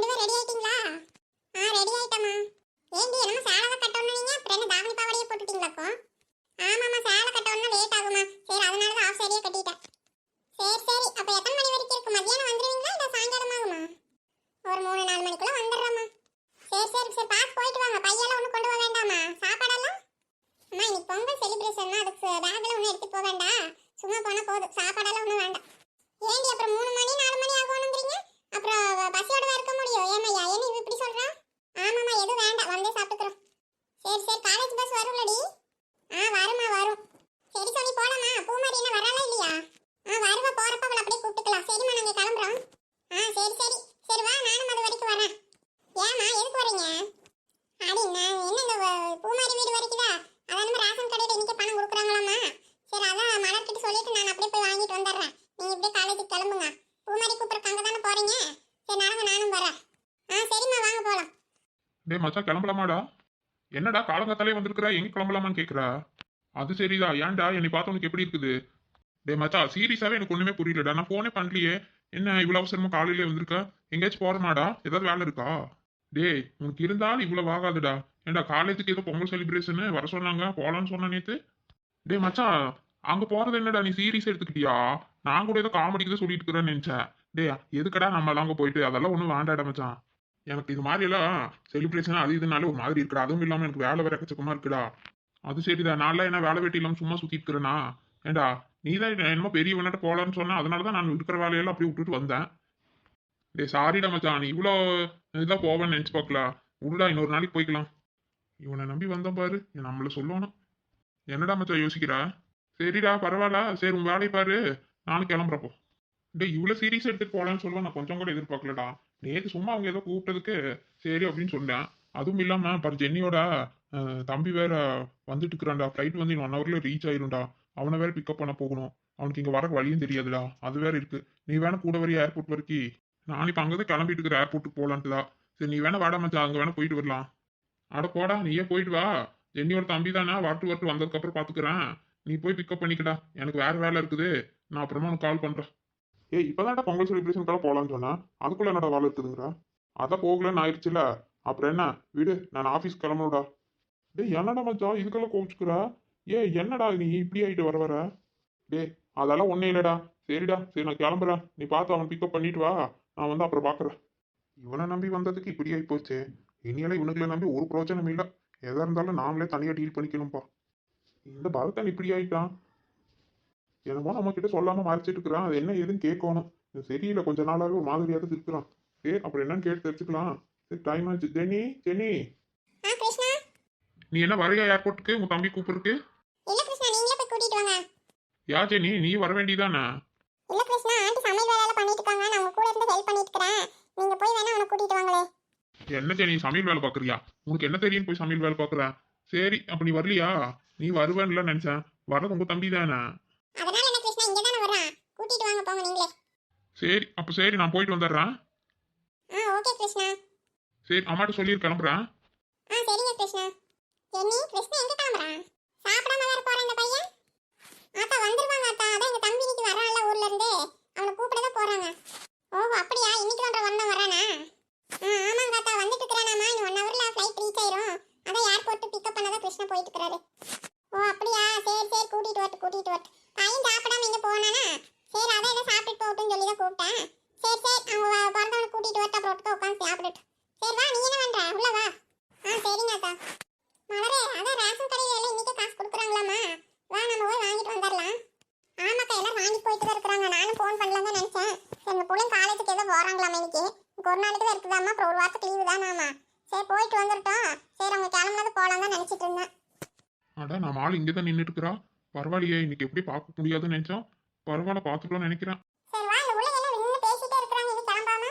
ரெண்டு பேரும் ரெடி ஆயிட்டீங்களா? ரெடி ஆயிட்டமா. ஏண்டி என்னமோ சேலை கட்டணும்னீங்க, அப்புறம் என்ன தாவணி பாவாடையே போட்டுட்டீங்களாக்கோ? ஆமாம்மா, சேலை கட்டணும்னா லேட் ஆகுமா. சரி, அதனால தான் ஆஃப் சாரியே கட்டிட்டேன். சரி, அப்போ எத்தனை மணி வரைக்கும் இருக்கு? மதியானம் வந்துடுவீங்களா இல்லை சாயங்காலம் ஆகுமா? ஒரு 3-4 மணிக்குள்ள வந்துடுறோம்மா. சரி, பார்த்து போயிட்டு வாங்க. பையெல்லாம் ஒன்றும் கொண்டு போக வேண்டாமா? சாப்பாடெல்லாம் அம்மா இன்னைக்கு பொங்கல் செலிப்ரேஷன், அதுக்கு பேக்கில் ஒன்றும் எடுத்துட்டு போக வேண்டாம். சும்மா போனால் போதும், சாப்பாடெல்லாம் ஒன்றும் வேண்டாம். ஏண்டி அப்புறம் 3 மணி 4 மணி ஆகணுங்கிறீங்க? அப்புறம் பசியோட தான் இருக்க முடியும். ஏமையா என்ன இப்படி சொல்றா? ஆமாம்மா, எதுவும் வேண்டாம், வந்தே சாப்பிட்டுக்கிறோம். சரி, காலேஜ் பஸ் வரும்லடி? வருமா, வரும். சரி சொல்லி போலாமா? பூமாரி என்ன வராளா இல்லையா? வருவா, போறப்ப அவளை அப்படியே கூப்பிட்டுக்கலாம். சரிம்மா, நாங்கள் கிளம்புறோம். சரி வா, நானும் அது வரைக்கும் வரேன். ஏம்மா, எதுக்கு வரீங்க? அடி நான் என்ன இந்த பூமாரி வீடு வரைக்குதா? அதான் நம்ம ரேஷன் கடையில் இன்னைக்கு பணம் கொடுக்குறாங்களாம்மா. சரி, அதான் மலர்கிட்ட சொல்லிட்டு நான் அப்படியே போய் வாங்கிட்டு வந்துடுறேன். நீங்க இப்படியே காலேஜுக்கு கிளம்புங்க. பூமாரி கூப்பிட்றக்கு அங்கே தானே போறீங்க. சரி, நானும் வரேன். சரிம்மா, வாங்க போகலாம். டேய் மச்சான், கிளம்பலாமாடா? என்னடா காலங்காத்தாலே வந்திருக்கிறா, எங்க கிளம்பலாமான்னு கேட்குறா? அது சரிடா, ஏன்டா என்னை பார்த்து உனக்கு எப்படி இருக்குது? டே மச்சான், சீரியஸாவே எனக்கு ஒண்ணுமே புரியலடா. நான் போனே பண்ணலையே. என்ன இவ்வளவு அவசரமா காலையிலே வந்திருக்க? எங்கேயாச்சும் போறமாடா? ஏதாவது வேலை இருக்கா? டேய், உனக்கு இருந்தாலும் இவ்வளவு ஆகாதுடா. ஏன்டா காலேஜுக்கு ஏதோ பொங்கல் செலிப்ரேஷன் வர சொன்னாங்க, போலான்னு சொன்ன நேத்து. டேய் மச்சான், அங்க போறது என்னடா நீ சீரியஸ் எடுத்துக்கிட்டியா? நான் கூட ஏதோ காமெடிக்கு தான் சொல்லிட்டு இருக்கிறேன்னு நினைச்சேன். டேய், எதுக்கடா நம்ம அங்க போயிட்டு? அதெல்லாம் ஒன்றும் வேண்டாடா மச்சான். எனக்கு இது மாதிரி எல்லாம் செலிப்ரேஷன் அது இதுனால ஒரு மாதிரி இருக்குடா. அதுவும் இல்லாம எனக்கு வேலை வேற எக்கச்சக்கமா இருக்குடா. அது சரிடா, நான்லாம் என்ன வேலை வெட்டி இல்லாம சும்மா சுத்திட்டு இருக்கிறேனா? ஏண்டா, நீ தான் என்னமோ பெரிய வினாட்ட போலான்னு சொன்னா, அதனாலதான் நான் இருக்கிற வேலையெல்லாம் அப்படியே விட்டுட்டு வந்தேன். டேய் சாரிடா மச்சான், நீ இவ்வளோ இதான் போவேன்னு நினைச்சு பார்க்கலாம். விடுடா, இன்னொரு நாளைக்கு போய்க்கலாம். இவனை நம்பி வந்தோம் பாரு, நம்மள சொல்லணும். என்னடா மச்சான் யோசிக்கிறா? சரிடா, பரவாயில்ல. சரி, உன் வேலையை பாரு, நானும் கிளம்புறப்போ. டேய், இவ்வளோ சீரியஸ் எடுத்துட்டு போலான்னு சொல்லுவேன் நான் கொஞ்சம் கூட எதிர்பார்க்கலடா. நேற்று சும்மா அவங்க ஏதோ கூப்பிட்டதுக்கு சரி அப்படின்னு சொன்னேன். அதுவும் இல்லாம பாரு, ஜென்னியோட தம்பி வேற வந்துட்டு இருக்கிறான்டா. ஃப்ளைட் வந்து இன்னும் 1 ஹவர்ல ரீச் ஆயிரும்டா. அவனை வேற பிக்கப் பண்ண போகணும். அவனுக்கு இங்க வர வழியும் தெரியாதுடா. அது வேற இருக்கு. நீ வேணா கூட வரைய ஏர்போர்ட் வரைக்கும். நான் இப்ப அங்கதான் கிளம்பிட்டு இருக்கிற ஏர்போர்ட்டுக்கு போலான்ட்டுதா. சரி, நீ வேணா வாடா மச்சான், அங்க வேணா போயிட்டு வரலாம். அட போடா, நீயே போயிட்டு வா. ஜென்னியோட தம்பி தானே, வரட்டு வந்ததுக்கு அப்புறம் பாத்துக்கிறேன். நீ போய் பிக்கப் பண்ணிக்கடா. எனக்கு வேற வேலை இருக்குது. நான் அப்புறமா உனக்கு கால் பண்றேன். ஏய், இப்பதான்டா பொங்கல் செலிப்ரேஷனுக்காக போலான்னு சொன்னா, அதுக்குள்ள என்னடா வேலை இருக்குதுங்கிற? அதான் போகலன்னு ஆயிடுச்சுல, அப்புறம் என்ன? விடு, நான் ஆபீஸ் கிளம்பணும்டா. டேய், என்னடா மச்சான் இதுக்கெல்லாம் கோவிச்சுக்கிற? என்னடா நீ இப்படி ஆயிட்டு வர? டேய், அதெல்லாம் ஒன்றும் இல்லைடா. சரிடா, சரி நான் கிளம்புறேன். நீ பார்த்து அவன் பிக்கப் பண்ணிட்டு வா. நான் வந்து அப்புறம் பார்க்குறேன். இவனை நம்பி வந்ததுக்கு இப்படி ஆகி போச்சு. இனியெல்லாம் இவனுக்குள்ள நம்பி ஒரு பிரோஜனம் இல்லை. எதா இருந்தாலும் நாமளே தனியாக டீல் பண்ணிக்கணும்ப்பா. இந்த பரதன் இப்படி ஆயிட்டான். என்னமோ நம்ம கிட்ட சொல்லாம மறைச்சிட்டு இருக்கிறான். அது என்ன ஏதுன்னு கேட்கணும். இது சரியில்லை, கொஞ்ச நாளாவே ஒரு மாதிரியாவது இருக்கிறான். சரி, அப்புறம் என்னன்னு கேட்டு தெரிஞ்சுக்கலாம். சரி, டைம் ஆச்சு. ஜெனி, கிருஷ்ணா, நீ என்ன வரையா ஏர்போர்ட்டுக்கு? உங்க தம்பி கூப்பிடுருக்கு. இல்ல கிருஷ்ணா, நீங்களே போய் கூட்டிட்டு வாங்க. யா ஜெனி, நீ வர வேண்டியதானே? இல்ல கிருஷ்ணா, ஆண்டி சமையல் வேலை பண்ணிட்டு இருக்காங்க. நான் உங்க கூட இருந்து ஹெல்ப் பண்ணிட்டு இருக்கேன். நீங்க போய் வேணா அவனை கூட்டிட்டு வாங்களே. என்ன ஜெனி, சமையல் வேலை பாக்குறியா? உனக்கு என்ன தெரியும் போய் சமையல் வேலை பாக்குற? சரி, அப்ப நீ வரலையா? நீ வருவேன்ல நினைச்சேன். வர்றது உங்க தம்பி தானே? அதனால என்ன கிருஷ்ணா, இங்க தானே வர்றான். கூட்டிட்டு வாங்க, போங்க நீங்களே. சரி, அப்ப சரி, நான் போயிட்டு வந்துடுறேன். ஓகே கிருஷ்ணா. சரி, அம்மாட்ட சொல்லி கிளம்புறேன். சரிங்க கிருஷ்ணா. ஜென்னி, கிருஷ்ணா எங்க கிளம்புறான்? சாப்பிடாம வேற போறான் இந்த பையன். ஆத்தா வந்துருவாங்க ஆத்தா. அதான் எங்க தம்பி இன்னைக்கு வரான்ல ஊர்ல இருந்து. அவனை கூப்பிட தான் போறாங்க. ஓஹோ, அப்படியா? இன்னைக்கு தான் வரானா? ஆமாங்க ஆத்தா, வந்துட்டு இருக்கிறானாமா. இன்னும் 1 ஹவர்ல ஃப்ளைட் ரீச் ஆயிரும். அதான் ஏர்போர்ட் பிக்கப் பண்ணதான் கிருஷ்ணா போயிட்டு இருக்காரு. ஓ அப்படியா? சரி, கூட்டிட்டு வரட்டு. பையன் சாப்பிடாம இங்க போனானா? சரி, அதான் ஏதோ சாப்பிட்டுட்டு போகட்டும்னு சொல்லி தான் கூப்பிட்டேன். சரி, அவங்க பிறந்தவனை கூட்டிட்டு வரட்டு, அப்புறம் ஒட்டுக்க உட்காந்து சாப்பிட்டுட்டு. சரி வா, நீ என்ன பண்ற? உள்ள வா. சரிங்க அக்கா. மலரே, அதான் ரேஷன் கடையில எல்லாம் இன்னைக்கு காசு கொடுக்குறாங்களாமா. வா, நம்ம போய் வாங்கிட்டு வந்துடலாம். ஆமாக்கா, எல்லாம் வாங்கிட்டு போயிட்டு தான் இருக்கிறாங்க. நானும் ஃபோன் பண்ணலாம் தான் நினைச்சேன். எங்க பிள்ளைங்க காலேஜுக்கு ஏதோ போறாங்களாமா இன்னைக்கு. ஒரு நாளைக்கு தான் இருக்குதாமா, அப்புறம் ஒரு வாரத்துக்கு லீவு தானாமா. சரி, போயிட்டு வந்துட்டோம். சரி, அவங்க கிளம்புனது போலாம் தான் நினைச்சிட்டு இருந்தேன். அடா, நம்ம ஆள் இங்கே தான் நின்றுட்டு இருக்கிறா. பரவாயில்லையே, இன்னைக்கு எப்படி பார்க்க முடியாதுன்னு நினைச்சோம். பரவாயில்ல, பார்த்துக்கலாம்னு நினைக்கிறேன். சரி வா, இந்த பிள்ளைங்க எல்லாம் நின்று பேசிட்டே இருக்கிறாங்க, இன்னும் கிளம்பாம.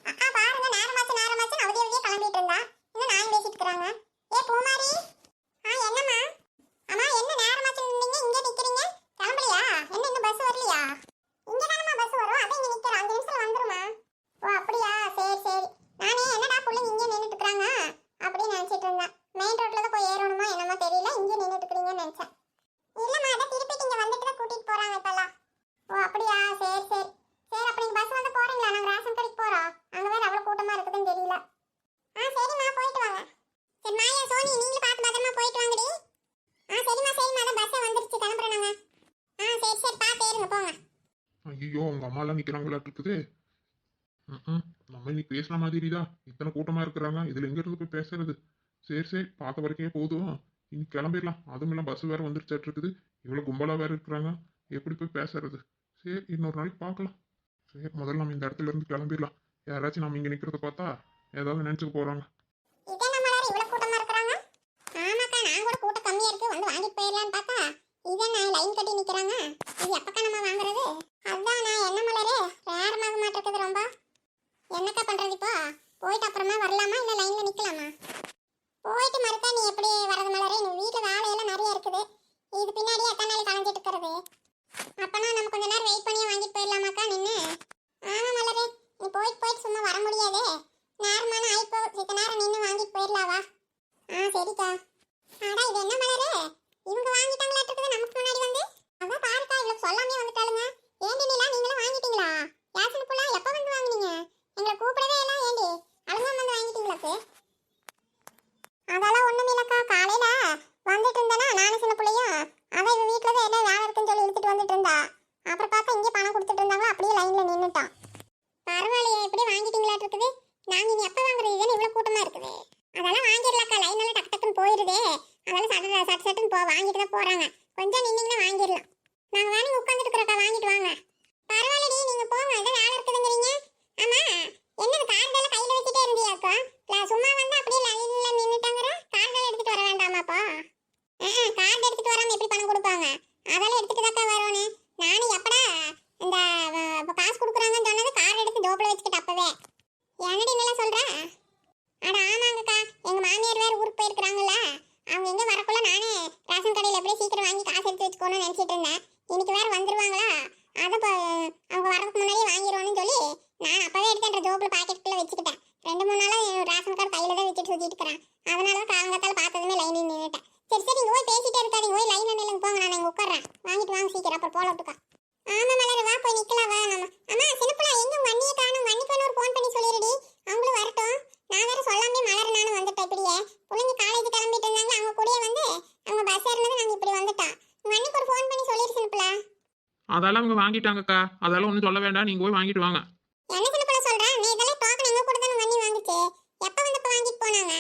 அக்கா பாருங்க, நேரமாச்சு அவதியே கிளம்பிட்டு இருந்தா. இன்னும் நான் பேசிட்டு இருக்கிறாங்க. பூமாரி, என்னம்மா? அம்மா, என்ன நேரமாச்சு நின்னீங்க, இங்கே நிக்கிறீங்க? கிளம்பலையா? என்ன இன்னும் பஸ் வரலையா? இங்க தானம்மா பஸ் வரும். அதான் இங்க நிக்கிறேன். 5 நிமிஷத்துல வந்துருமா? ஓ அப்படியா? சரி. நானே என்னடா பிள்ளைங்க இங்கே நின்றுட்டு இருக்கிறாங்க அப்படின்னு நினைச்சிட்டு இருந்தேன். மெயின் ரோட்ல தான் போய் ஏறணுமா என்னமோ தெரியல, இங்கே நின்றுட்டு இருக்கிறீங்கன்னு நினைச்சேன். இல்லம்மா, அதை திருப்பிட்டு இங்க வந்துட்டு தான் கூட்டிட்டு போறாங்க இப்பெல்லாம். ஓ அப்படியா? சரி. ஆளா நிக்கிறாங்களாட்டு இருக்குது. நம்ம இன்னைக்கு பேசுன மாதிரி தான் இத்தனை கூட்டமா இருக்கிறாங்க. இதுல எங்க இருந்து போய் பேசுறது? சரி சரி, பார்த்த வரைக்கும் போதும். இன்னைக்கு கிளம்பிடலாம். அதுவும் இல்லாம பஸ் வேற வந்துருச்சாட்டு இருக்குது. இவ்வளவு கும்பலா வேற இருக்கிறாங்க. எப்படி போய் பேசுறது? சரி, இன்னொரு நாளைக்கு பார்க்கலாம். சரி, முதல்ல நம்ம இந்த இடத்துல இருந்து கிளம்பிடலாம். யாராச்சும் நம்ம இங்க நிக்கிறத பார்த்தா ஏதாவது நினைச்சுக்க போறாங்க. இதென்ன மலர் இவ்வளவு கூட்டமா இருக்கிறாங்க? ஆமாக்கா, நான் கூட கூட்டம் கம்மியா இருக்கு வந்து வாங்கிட்டு போயிடலான்னு பார்த்தா இதென்ன லைன் கட்டி நிக்கிறாங்க. இது எப்பக்கா நம்ம வாங்குறது? அதான் நான் என்ன மலரே நேரமாக மாட்டிருக்குது ரொம்ப. என்னக்கா பண்றது இப்போ? போயிட்டு அப்புறமா வரலாமா இல்ல லைன்ல நிக்கலாமா? போயிட்டு மறுக்கா நீ எப்படி வரது மலரே? நீ வீட்டுல வேலையெல்லாம் நிறைய இருக்குது. இது பின்னாடியே எத்தனை நாளைக்கு கலைஞ்சிட்டு இருக்கிறது? அப்பனா நம்ம கொஞ்ச நேரம் வெயிட் பண்ணி வாங்கிட்டு போயிடலாமாக்கா நின்று? ஆமா மலரே, நீ போயிட்டு போயிட்டு சும்மா வர முடியாதே. நேரமான ஆயிப்போ, சித்த நேரம் நின்று வாங்கிட்டு போயிடலாவா? சரிக்கா. ஆடா இது என்ன மலரே, இவங்க வாங்கிட்டாங்களாட்டு இருக்குது நமக்கு முன்னாடி வந்து. அதான் பாருக்கா, இவளுக்கு சொல்லாமே வந்துட்டாளுங்க. ஏண்டி நீலா, நீங்களும் வாங்கிட்டீங்களா? யாசன் புள்ள எப்ப வந்து வாங்குனீங்க? எங்களை கூப்பிடவே இல்லை. ஏண்டி அழுங்காம வந்து வாங்கிட்டீங்களாக்கு? அதெல்லாம் ஒண்ணும் இல்லக்கா, காலையில வந்துட்டு இருந்தானா நானும் சின்ன பிள்ளையும். அதான் இவ வீட்டுல தான் என்ன வேலை இருக்குன்னு சொல்லி இழுத்துட்டு வந்துட்டு இருந்தா. அப்புறம் பார்த்தா இங்கே பணம் கொடுத்துட்டு இருந்தாங்க. அப்படியே லைன்ல நின்னுட்டான். பரவாயில்லையே, எப்படி வாங்கிட்டீங்களாட்டு இருக்குது. நாங்க இனி எப்ப வாங்குறது? இதுன்னு இவ்வளவு கூட்டமா இருக்குது. அதெல்லாம் வாங்கிடலாக்கா, லைன் எல்லாம் டக்கு டக்குன்னு போயிருதே. அதெல்லாம் சட்டுன்னு வாங்கிட்டு தான் போறாங்க. கொஞ்சம் நின்னீங்கன்னா வாங்கிடலாம். நாங்க வேணும் உட்காந்துட்டு இருக்கிறக்கா, வாங்கிட்டு வாங்க. பரவாயில்லடி, நீங்க போங்க, ஏதோ வேலை இருக்குதுங்கிறீங்க. ஆமா, என்னது கார்டெல்லாம் கையில வச்சுட்டே இருந்தியாக்கா? சும்மா வந்து அப்படியே லைன்ல நின்னுட்டாங்கற. கார்டெல்லாம் எடுத்துட்டு வர வேண்டாமாப்பா? கார்டு எடுத்துட்டு வராம எப்படி பணம் கொடுப்பாங்க? அதெல்லாம் எடுத்துட்டு தாக்கா வரணும். நானும் எப்படா இந்த காசு கொடுக்குறாங்கன்னு சொன்னது கார்டு எடுத்து ஜோப்ல வச்சுக்கிட்டு அப்பவே. என்னடி நல்லா சொல்ற? அட ஆமாங்கக்கா, எங்க மாமியார் வேற ஊருக்கு போயிருக்காங்கல்ல. அவங்க எங்க வரக்குள்ள நானே ரேஷன் கடையில எப்படியே சீக்கிரம் வாங்கி காசு எடுத்து வச்சுக்கோன்னு நினைச்சிட்டு இருந்தேன். இன்னைக்கு வேற வந்துருவாங்களா, அதை அவங்க வரதுக்கு முன்னாடியே வாங்கிடுவோன்னு சொல்லி நான் அப்பவே எடுத்து என்ற ஜோப்ல பாக்கெட்டுக்குள்ள வச்சுக்கிட்டேன். 2-3 நாளா ரேஷன் கார்டு கையில தான் வச்சுட்டு சுத்திட்டு இருக்கிறேன். அதனால தான் காலங்காத்தால பார்த்ததுமே லைனில் நின்றுட்டேன். சரி சரி, இங்க போய் பேசிட்டே இருக்காதீங்க, போய் லைன்ல நில்லுங்க. போங்க, நான் இங்க உட்கார்றேன். வாங்கிட்டு வாங்க சீக்கிரம், அப்புறம் போல விட்டுக்கா. ஆமா மலர், வா போய் நிக்கலாம் வா. நம்ம அம்மா சின்னப்புலா எங்க உங்க அண்ணியை காணும்? அண்ணிக்கு ஒரு ஃபோன் பண்ணி சொல்லிடுடி, அவங்களும் வரட்டும். நான் வேற சொல்லாமே மலர் நானும் வந்துட்டேன். இப்படியே பிள்ளைங்க காலேஜ் கிளம்பிட்டு இருந்தாங்க, அவங்க கூடயே வந்து அவங்க பஸ் ஏறினது நாங்க இப்படி வந்துட்டோம். உங்க அண்ணிக்கு ஒரு ஃபோன் பண்ணி சொல்லிடு சின்னப்புலா. அதெல்லாம் அவங்க வாங்கிட்டாங்கக்கா, அதெல்லாம் ஒன்றும் சொல்ல வேண்டாம். நீங்க போய் வாங்கிட்டு வாங்க. என்ன சின்னப்புலா சொல்ற? நீ இதெல்லாம் டோக்கன் எங்க கூட தான் உங்க அண்ணி வாங்குச்சு. எப்ப வந்தப்ப வாங்கிட்டு போனாங்க?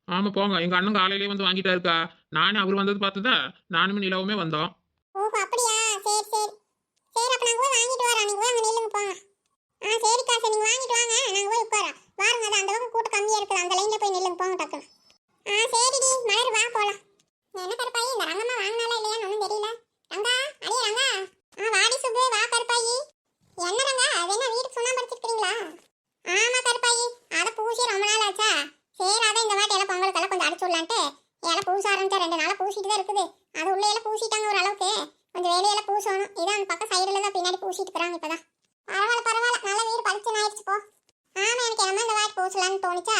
ஆமா போங்க, எங்க அண்ணன் காலையிலேயே வந்து வாங்கிட்டா இருக்கா. நானே அவர் வந்தது பார்த்ததா, நானும் நிலாவுமே வந்தோம். ஓஹோ அப்படியா, சரி சரி சரி. அப்ப நாங்க போய் வாங்கிட்டு வரோம், நீங்க போய் அங்க நில்லுங்க போங்க. சரிக்கா, சரி நீங்க வாங்கிட்டு வாங்க, நாங்க போய் உட்காரோம். வாருங்க, அது அந்த பக்கம் கூட்டம் கம்மியா இருக்குது, அந்த லைன்ல போய் நில்லுங்க போங்க டக்குனு. சரிடி மலர், வா போலாம். என்ன கருப்பாயி, இந்த ரங்கம்மா வாங்கினாலா இல்லையான்னு ஒன்றும் தெரியல. ரங்கா, அடியே ரங்கா. வாடி சுப்பு, வா கருப்பாயி. என்ன ரங்கா, அது என்ன வீட்டுக்கு சுண்ணாம்பு அடிச்சிருக்கீங்களா? ஆமா கருப்பாயி, அதை பூசி ரொம்ப நாள் ஆச்சா. சரி, அதான் இந்த வாட்டி எல்லாம் பொங்கலுக்கெல்லாம் கொஞ்சம் அடிச்சு விடலான்ட்டு எல்லாம் பூச ஆரம்பிச்சா. 2 நாளா பூசிட்டு தான் இருக்குது. அது உள்ள எல்லாம் பூசிட்டாங்க ஓரளவுக்கு. கொஞ்சம் வெளியெல்லாம் பூசணும். இதான் அந்த பக்கம் சைடுல தான் பின்னாடி பூசிட்டு இருக்கிறாங்க இப்பதான். பரவாயில்ல பரவாயில்ல, நல்ல வீடு பளிச்சுன்னு ஆயிடுச்சு போ. ஆமா, எனக்கு என்னமா இந்த வாட்டி பூசலான்னு தோணுச்சா.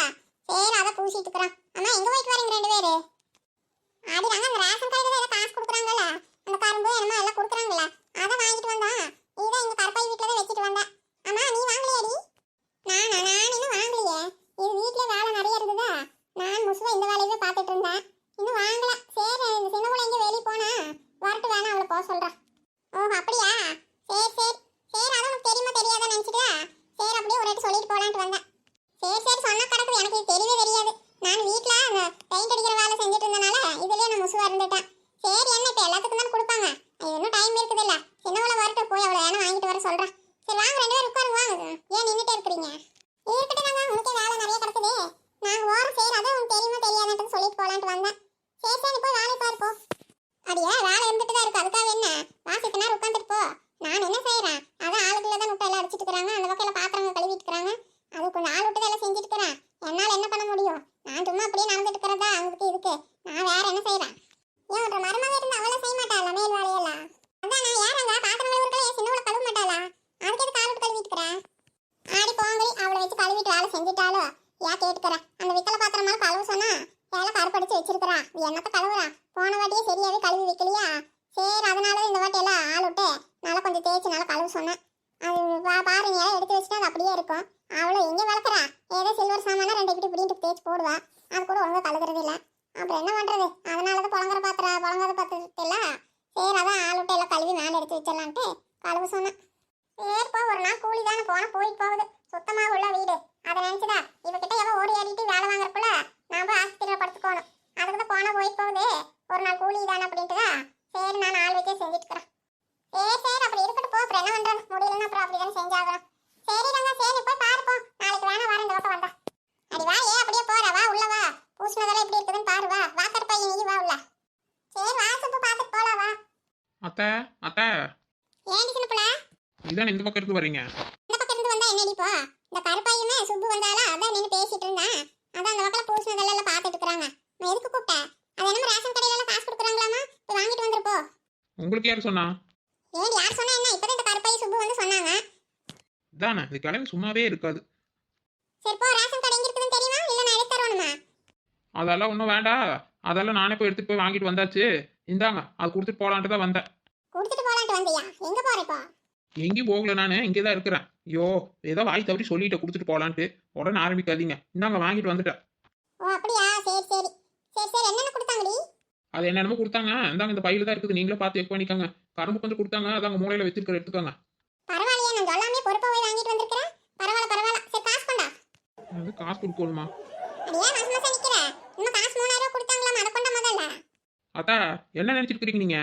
சரி, அதை பூசிட்டு இருக்கிறான். அம்மா எங்க போயிட்டு வரீங்க 2 பேரு? ஆடிறாங்க, அந்த ரேஷன் கடையில ஏதோ காசு கொடுக்குறாங்கல்ல, அந்த கரும்பு என்னமா எல்லாம் கொடுக்குறாங்கல்ல, அதை வாங்கிட்டு வந்தான். இதான் எங்க கருப்பாய் வீட்டுல தான் வச்சுட்டு வந்தேன். அம்மா நீ வாங்கலையாடி? நான் இன்னும் வாங்கலையே. இது வீட்டுல வேலை நிறைய இருக்குதா, நான் முசுவா இந்த வேலையவே பார்த்துட்டு இருந்தேன். இன்னும் வாங்கல. சரி, இந்த சின்னமுள்ள எங்க வெளியே போனா வரட்டு வேணா, அவளை போக சொல்றேன். ஓஹோ அப்படியா, சரி சரி சரி. அது உனக்கு தெரியுமா தெரியாதா நினைச்சிட்டா. சரி, அப்படியே ஒரு வாட்டி சொல்லிட்டு போலான்ட்டு வந்தேன். சரி சரி, சொன்னா கிடக்குது, எனக்கு இது தெரியவே தெரியாது. நான் வீட்டுல பெயிண்ட் அடிக்கிற வேலை செஞ்சுட்டு இருந்தனால இதுலயே நான் முசுவா இருந்துட்டேன். சரி, என்ன இப்ப எல்லாத்துக்கும் தான் கொடுப்பாங்க, இன்னும் டைம் இருக்குது இல்ல. சின்னவளை வரட்டும், போய் அவளை வேணா வாங்கிட்டு வர சொல்றேன். சரி வாங்க 2 பேரும் உட்காருங்க. வாங்க, ஏன் நின்றுட்டே இருக்கிறீங்க? இருக்கட்டும் தாங்க, உனக்கே வேலை நிறைய கிடக்குது, நாங்க ஓரம். சரி, அதான் உனக்கு தெரியுமா தெரியாதுன்னு சொல்லிட்டு போலான்ட்டு வந்தேன். சரி சரி, நீ போய் வேலையை பாருப்போ. அடியா, வேலை இருந்துட்டு தான் இருக்கு, அதுக்காக என்ன வாசித்த நேரம் உட்காந்துட்டு போ. நான் என்ன செய்யறேன், அதான் ஆளுக்குள்ள தான் முட்டை எல்லாம் அடிச்சிட்டு இருக்கிறாங்க, அந்த பக்கம் பாத்திரங்க கழுவிட்டு இருக்கிறாங்க. அது கொஞ்சம் ஆள் விட்டு எல்லாம் செஞ்சுட்டு இருக்கிறேன். என்னால என்ன பண்ண முடியும்? நான் சும்மா அப்படியே நடந்துட்டு இருக்கிறதா அவங்களுக்கு இதுக்கு. நான் வேற என்ன செய்யறேன்? ஏன் ஒரு மருமக இருந்து அவளை செய்ய மாட்டாளா மேல் வேலையெல்லாம்? அதான் நான் யாரங்க பாத்திரம் கழுவுறதுல என் சின்னவளை கழுவ மாட்டாளா? அதுக்கு எது கால் விட்டு கழுவிட்டு இருக்கிறேன்? ஆடி போங்கடி, அவளை வச்சு கழுவிட்டு வேலை செஞ்சுட்டாலோ ஏன் கேட்டுக்கிறேன். அந்த விக்கல பாத்திரமால கழுவு சொன்னா வேலை கருப்படிச்சு வச்சிருக்கிறா. என்னத்த கழுவுறா? போன வாட்டியே சரியாவே கழுவி வைக்கலையா? சரி, அதனால இந்த வாட்டி எல்லாம் ஆள் விட்டு நல்லா கொஞ்சம் தேய்ச்சி நல்லா கழுவு சொன்னேன். அது பாரு, நீ எல்லாம் எடுத்து வச்சுட்டா அது அப்படியே இருக்கும். அவளும் எங்கே வளர்க்குறா, ஏதோ சில்வர் சாமானா 2 இப்படின்ட்டு தேய்ச்சி போடுவா. அது கூட ஒழுங்காக கழுகுறது இல்லை. அப்புறம் என்ன பண்றது? அதனால தான் புழங்காத பாத்திரத்தில் சரி, அதான் ஆள் விட்டு எல்லாம் கழுவி மேலே எடுத்து வச்சிடலான்ட்டு கழுவு சொன்னேன். சரி போ, ஒரு அத்தை அத்தை ஏண்டி சின்ன புள்ள இதான் இந்த பக்கம் இருக்கு வரீங்க. இந்த பக்கம் இருந்து வந்தா என்னடி இப்போ இந்த கருப்பாயுமே சுப்பு வந்தாலா அதான் நின்னு பேசிட்டு இருந்தேன். அதான் அந்த பக்கத்துல பூசினதெல்லாம் பார்த்துட்டு இருக்காங்க. நான் எதுக்கு கூப்பிட்டேன்? அது என்ன ரேஷன் கடையில எல்லாம் காசு கொடுக்குறாங்களாமா? போய் வாங்கிட்டு வந்துருப்போ. உங்களுக்கு யார் சொன்னா? ஏண்டி யார் சொன்னா என்ன? இப்பதான் இந்த கருப்பாயு சுப்பு வந்து சொன்னாங்க. இதானே இது கிளம்பி சும்மாவே இருக்காது. சரி போ, ரேஷன் கடை எங்க இருக்குதுன்னு தெரியுமா? இல்ல நான் எடுத்து தரணுமா? அதெல்லாம் ஒன்றும் வேண்டாம். அதெல்லாம் நானே போய் எடுத்துட்டு போய் வாங்கிட்டு வந்தாச்சு. இந்தாங்க அது கொடுத்துட்டு போலான்ட்டு தான் வந்தேன். கொடுத்துட்டு போலான்ட்டு வந்தியா? எங்க போற இப்போ? எங்கேயும் போகல, நான் இங்கே தான் இருக்கிறேன். ஐயோ ஏதோ வாய் தவறி சொல்லிட்டு கொடுத்துட்டு போலான்ட்டு உடனே ஆரம்பிக்காதீங்க. இந்தாங்க வாங்கிட்டு வந்துட்டேன். ஓ அப்படியா? சரி சரி சரி சரி. என்னென்ன கொடுத்தாங்கடி? அது என்னென்னமோ கொடுத்தாங்க. இந்தாங்க இந்த பையில தான் இருக்குது, நீங்களே பார்த்து செக் பண்ணிக்கோங்க. கரும்பு கொஞ்சம் கொடுத்தாங்க, அதாங்க மூலையில வச்சிருக்கிற எடுத்துக்கோங்க. பரவாயில்லையே, நான் சொல்லாமே பொறுப்பா போய் வாங்கிட்டு வந்திருக்கிறேன். பரவாயில்ல பரவாயில்ல. சரி காசு கொண்டா. அது காசு கொடுக்கணுமா? அடியே மாசம் மாசம் நிக்கிற. இன்னும் காசு 3000 ரூபாய் கொடுத்தாங்களாம், அத கொண்ட முதல்ல. அத்தா என்ன நினைச்சிட்டு இருக்கீங்க நீங்க?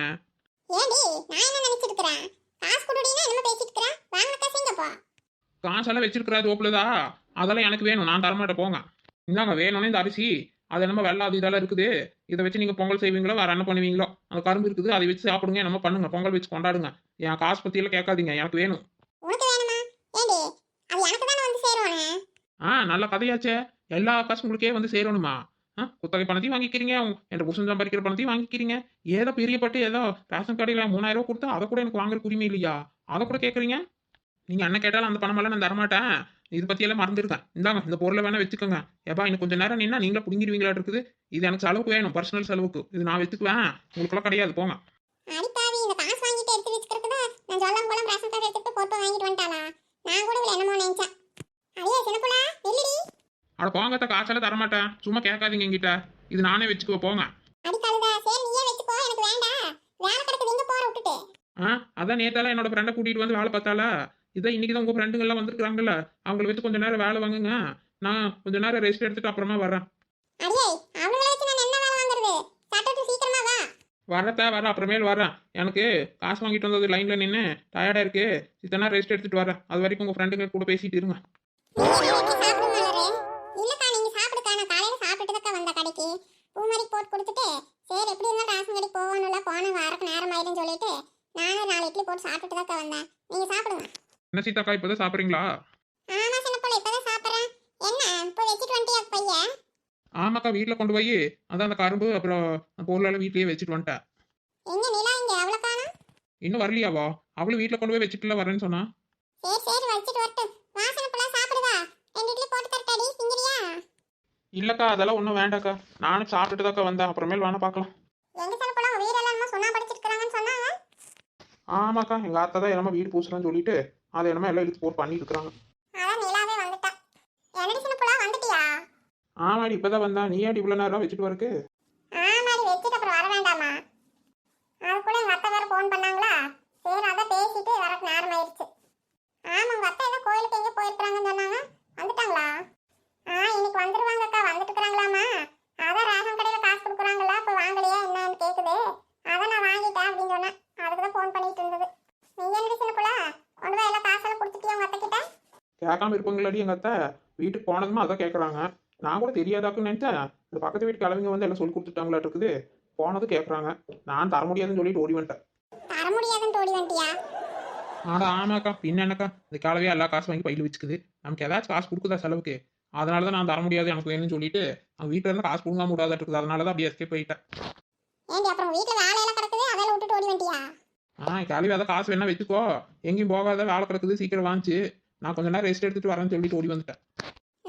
ஏண்டி நான் என்ன நினைச்சிட்டு இருக்கறேன்? காசு குடுடினா என்ன பேசிட்டு இருக்கற? வாங்குன காசு எங்க போ? காசெல்லாம் வச்சிருக்கிறாது ஓப்புலதா, அதெல்லாம் எனக்கு வேணும், நான் தரமாட்டேன் போங்க. இந்தாங்க வேணும்னே இந்த அரிசி, அது என்னமோ வெள்ளை அது இதெல்லாம் இருக்குது. இதை வச்சு நீங்க பொங்கல் செய்வீங்களோ வேற என்ன பண்ணுவீங்களோ, அந்த கரும்பு இருக்குது அதை வச்சு சாப்பிடுங்க, என்னமோ பண்ணுங்க, பொங்கல் வச்சு கொண்டாடுங்க. என் காசு பத்தியெல்லாம் கேட்காதீங்க, எனக்கு வேணும். உனக்கு வேணுமா? ஏண்டி அது எனக்கு தான வந்து சேருவானே. நல்ல கதையாச்சே. எல்லா காசும் உங்களுக்கே வந்து சேரணுமா? குத்தகை பணத்தையும் வாங்கிக்கிறீங்க, என் புருஷன் சம்பாதிக்கிற பணத்தையும் வாங்கிக்கிறீங்க. ஏதோ பெரியப்பட்டு ஏதோ ரேஷன் கடையில் 3000 ரூபா கொடுத்தா அதை கூட எனக்கு வாங்குற உரிமை இல்லையா? அதை கூட கேட்குறீங்க. நீங்க அண்ணன் கேட்டாலும் அந்த பணமெல்லாம் நான் தரமாட்டேன். இது பத்தியெல்லாம் மறந்துருக்கேன். இந்தாங்க இந்த பொருளை வேணா வச்சுக்கோங்க. ஏப்பா இன்னும் கொஞ்சம் நேரம் நின்னா நீங்களே பிடிங்கிடுவீங்களா இருக்குது. இது எனக்கு செலவுக்கு வேணும், பர்சனல் செலவுக்கு. இது நான் வச்சுக்குவேன், உங்களுக்கெல்லாம் கிடையாது போங்க. அடி பாவி, இந்த காசு வாங்கிட்டு எடுத்து வச்சுக்கிறதுக்கு நான் சொல்லாம போலாம் ரேஷன் கார்டு எடுத்துட்டு போட்டு வாங்கிட்டு வந்துட்டாளா? நான் கூட இவ்வளவு என்னமோ நினைச்சேன். அடியே சின்னப்புளா வெள்ளிடி. அட போங்கத்த, காசெல்லாம் தரமாட்டேன், சும்மா கேட்காதீங்க என்கிட்ட. இது நானே வச்சுக்குவேன் போங்க. அடி கழுதா, சரி நீயே வச்சுக்கோ, எனக்கு வேண்டாம். வேலை கிடக்குது, எங்க போற விட்டுட்டு? அதான் நேத்தால என்னோட ஃப்ரெண்டை கூட்டிட்டு வந்து வேலை பார்த்தாலா. இதான் இன்னைக்கு தான் உங்க ஃப்ரெண்டுங்க எல்லாம் வந்திருக்காங்கல்ல, அவங்கள வச்சு கொஞ்ச நேரம் வேலை வாங்குங்க. நான் கொஞ்ச நேரம் ரெஸ்ட் எடுத்துட்டு அப்புறமா வர்றேன். அடியே அவங்கள வச்சு நான் என்ன வேலை வாங்குறது? சட்டத்து சீக்கிரமா வா. வரேன் அப்புறமேல் வரேன். எனக்கு காசு வாங்கிட்டு வந்தது லைன்ல நின்று டயர்டா இருக்கு, இத்தனை ரெஸ்ட் எடுத்துட்டு வரேன். அது வரைக்கும் உங்க ஃப்ரெண்டுங்க கூட பேசிட்டு இருங்க. இல்லக்கா நீங்க சாப்பிடுக்கா, நான் காலையில சாப்பிட்டுட்டு வந்த கடைக்கு பூமரி போட்டு கொடுத்துட்டு சரி எப்படி இருந்தாலும் ரேஷன் கடைக்கு போகணும்ல, போன வாரக்கு நேரம் ஆயிடுன்னு சொல்லிட்டு நானும் 4 இட்லி போட்டு சாப்பிட்டுட்டு தான் வந்தேன். நீங்க சாப்பிடுங்க. என்ன சீதாக்கா இப்பதான் சாப்பிட்றீங்களா? ஆமா சின்ன பிள்ளை இப்பதான் சாப்பிட்றேன். என்ன இப்போ வச்சுட்டு வந்துட்டியா பையன்? ஆமாக்கா வீட்டில் கொண்டு போய் அதான் அந்த கரும்பு அப்புறம் பொருளெல்லாம் வீட்லயே வச்சுட்டு வந்துட்டேன். எங்க நிலா இங்க அவளை காணோம். இன்னும் வரலையாவா? அவளும் வீட்டில் கொண்டு போய் வச்சுட்டுல வரேன்னு சொன்னா. சரி சரி வச்சுட்டு வரட்டும். வாசனை பிள்ளை சாப்பிடுவா. 2 இட்லி போட்டு தரட்டாடி, திங்கிறியா? இல்லக்கா அதெல்லாம் ஒன்றும் வேண்டாக்கா, நானும் சாப்பிட்டுட்டு தாக்கா வந்தேன், அப்புறமேல் வேணா பார்க்கலாம். எங்க சின்ன பிள்ளை உங்க வீடெல்லாம் என்னமோ சொன்னா படிச்சிட்டு இருக்காங்கன்னு சொன்னாங்க. ஆமாக்கா எங்கள் ஆத்தா தான் என்னமோ வீடு பூசுறான்னு சொல்லிட்டு அதை என்னமோ எல்லாம் இழுத்து போட்டு பண்ணிட்டு இருக்கிறாங்க. அதான் நிலாவே வந்துட்டா. என்னடி சின்ன பிள்ளை வந்துட்டியா? ஆமாடி இப்பதான் வந்தா. நீ ஏன் இவ்வளோ நேரம் வச்சுட்டு வரக்கு? ஆமாடி வச்சுட்டு அப்புறம் வர வேண்டாமா? அதுக்குள்ள எங்க அத்தை வேற ஃபோன் பண்ணாங்களா, சரி அதை பேசிட்டு வரக்கு நேரம் ஆயிடுச்சு. ஆமா உங்க அத்தை ஏதோ கோயிலுக்கு எங்க போயிருக்காங்கன்னு சொன்னாங்க, வந்துட்டாங்களா? இன்னைக்கு வந்துருவாங்கக்கா, வந்துட்டு இருக்காங்களாமா. அதான் ரேஷன் கடையில காசு கொடுக்குறாங்களா, இப்போ வாங்கலையா என்னன்னு கேக்குது. அதான் நான் வாங்கிட்டேன் அப்படின்னு சொன்னேன். அதுக்கு தான் ஃபோன் பண்ணிட்டு இருந்தது. நீ என்ன சின்ன புள்ள கொண்டு போய் எல்லாம் காசெல்லாம் கொடுத்துட்டியா உங்க அத்தை கிட்ட? கேட்காம இருப்பாங்களாடி எங்கள் அத்தை. வீட்டுக்கு போனதுமா அதான் கேட்குறாங்க. நான் கூட தெரியாதாக்குன்னு நினைச்சேன். இந்த பக்கத்து வீட்டு கிழவிங்க வந்து எல்லாம் சொல்லி கொடுத்துட்டாங்களாட்டு இருக்குது. போனது கேட்குறாங்க, நான் தர முடியாதுன்னு சொல்லிட்டு ஓடி வந்துட்டேன். தர முடியாதுன்னு ஓடி வந்துட்டியா? ஆமாக்கா பின்ன என்னக்கா, இந்த கிழவியா எல்லா காசு வாங்கி பையில வச்சுக்குது. நமக்கு ஏதாச்சும் காசு கொடுக்குதா செலவுக்கு? அதனால தான் நான் தர முடியாது எனக்கு வேணும்னு சொல்லிட்டு அவங்க வீட்டில் இருந்து காசு கொடுங்க முடியாதாட்டு இருக்குது. அதனால தான் அப்படியே எஸ்கேப் போயிட்டேன். ஏண்டி அப்புறம் வீட்டில் வேலையெல்லாம் கிடக்குது, அதெல்லாம் விட்டுட்டு ஓடி வந்துட்டியா? கிளவி அதை காசு வேணா வச்சுக்கோ, எங்கேயும் போகாத, வேலை கிடக்குது, சீக்கிரம் வாங்கிச்சு, நான் கொஞ்ச நேரம் ரெஸ்ட் எடுத்துட்டு வரேன்னு சொல்லிட்டு ஓடி வந்துட்டேன்.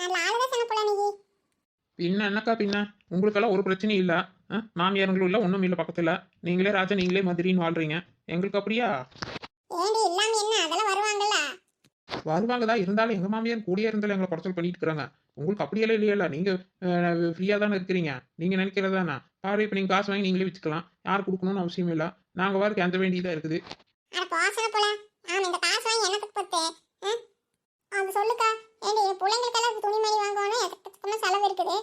நல்ல ஆளுதான் சின்ன புள்ள நீ. பின்ன என்னக்கா பின்ன, உங்களுக்கெல்லாம் ஒரு பிரச்சனையும் இல்லை. மாமியாருங்களும் இல்லை, ஒன்றும் இல்லை பக்கத்தில். நீங்களே ராஜா நீங்களே மதுரின்னு வாழ்றீங்க. எங்களுக்கு அப்படியா? ஏண்டி இல்லாம என்ன, அதெல்லாம் வருவாங்கல்ல. வருவாங்கதா, இருந்தாலும் எங்கள் மாமியார் கூடியே இருந்தாலும் எங்களை குறைச்சல் பண்ணிட்டு இருக்கிறாங்க. உங்களுக்கு அப்படியெல்லாம் இல்லையல்ல, நீங்கள் ஃப்ரீயாக தானே இருக்கிறீங்க. நீங்கள் நினைக்கிறதானே பாரு, இப்போ நீங்கள் காசு வாங்கி நீங்களே வச்சுக்கலாம், யார் கொடுக்கணும்னு அவசியம் இல்லை. நாங்கள் வாருக்கு அந்த வேண்டியதாக இருக்குது. அட போசன புள்ள, இந்த காசு வாங்கி என்னத்துக்கு பத்து? அது சொல்லுக்கா. ஏண்டி பிள்ளைங்களுக்கெல்லாம் துணிமணி வாங்கணும், எதுக்கு செலவு இருக்குது.